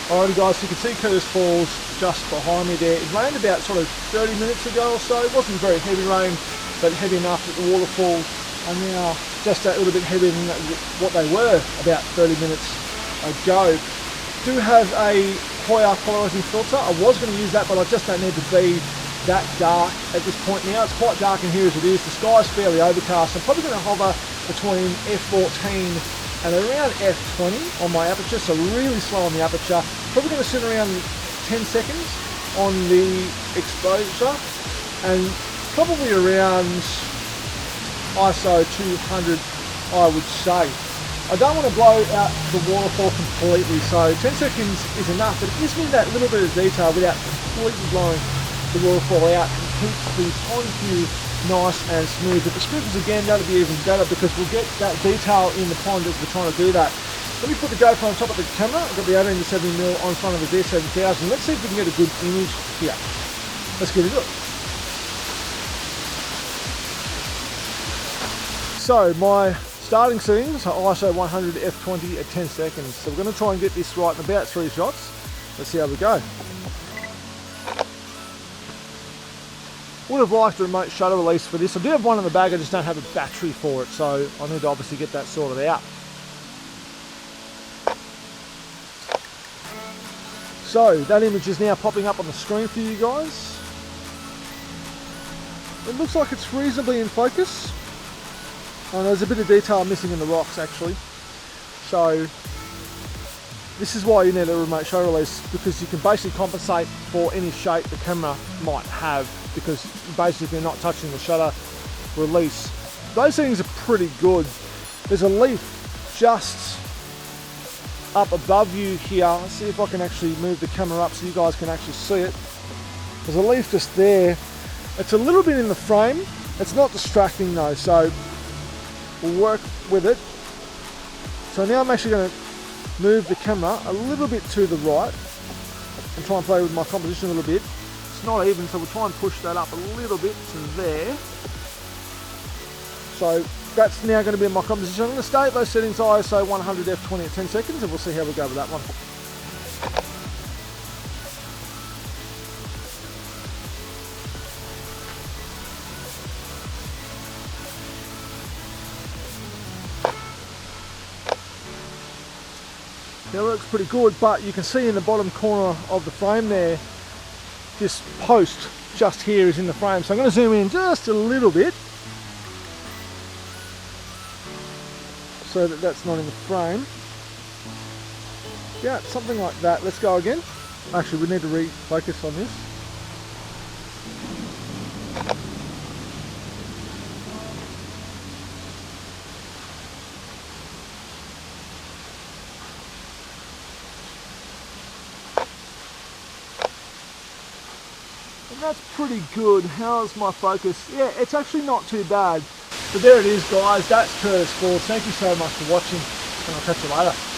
Alrighty guys, so you can see Curtis Falls just behind me there. It rained about sort of 30 minutes ago or so. It wasn't very heavy rain, but heavy enough that the waterfalls are now just a little bit heavier than what they were about 30 minutes ago. Do have a Hoya polarizing filter. I was going to use that, but I just don't need to be that dark at this point now. It's quite dark in here as it is. The sky's fairly overcast. I'm probably going to hover between f14 and around f20 on my aperture, so really slow on the aperture. Probably going to sit around 10 seconds on the exposure, and probably around ISO 200, I would say. I don't want to blow out the waterfall completely, so 10 seconds is enough, but it gives me that little bit of detail without completely blowing the waterfall out, and keeps the pond view nice and smooth. If it sprinkles again, that'll be even better because we'll get that detail in the pond as we're trying to do that. Let me put the GoPro on top of the camera. I've got the 18-70mm on front of the D7000. Let's see if we can get a good image here. Let's get into it. So my starting settings are ISO 100 f20 at 10 seconds. So we're going to try and get this right in about 3 shots. Let's see how we go. Would have liked a remote shutter release for this. I do have one in the bag, I just don't have a battery for it, so I need to obviously get that sorted out. So that image is now popping up on the screen for you guys. It looks like it's reasonably in focus. And there's a bit of detail missing in the rocks actually. So this is why you need a remote shutter release, because you can basically compensate for any shape the camera might have, because basically you're not touching the shutter release. Those settings are pretty good. There's a leaf just up above you here. Let's see if I can actually move the camera up so you guys can actually see it. There's a leaf just there. It's a little bit in the frame. It's not distracting though, so we'll work with it. So now I'm actually going to move the camera a little bit to the right and try and play with my composition a little bit. It's not even, so we'll try and push that up a little bit to there. So that's now going to be in my composition. I'm going to stay at those settings ISO 100 f20 at 10 seconds and we'll see how we go with that one. That looks pretty good, but you can see in the bottom corner of the frame there, this post just here is in the frame. So I'm going to zoom in just a little bit so that that's not in the frame. Yeah, something like that. Let's go again. Actually, we need to refocus on this. And that's pretty good. How's my focus? Yeah, it's actually not too bad. But there it is, guys. That's Curtis Falls. Thank you so much for watching, and I'll catch you later.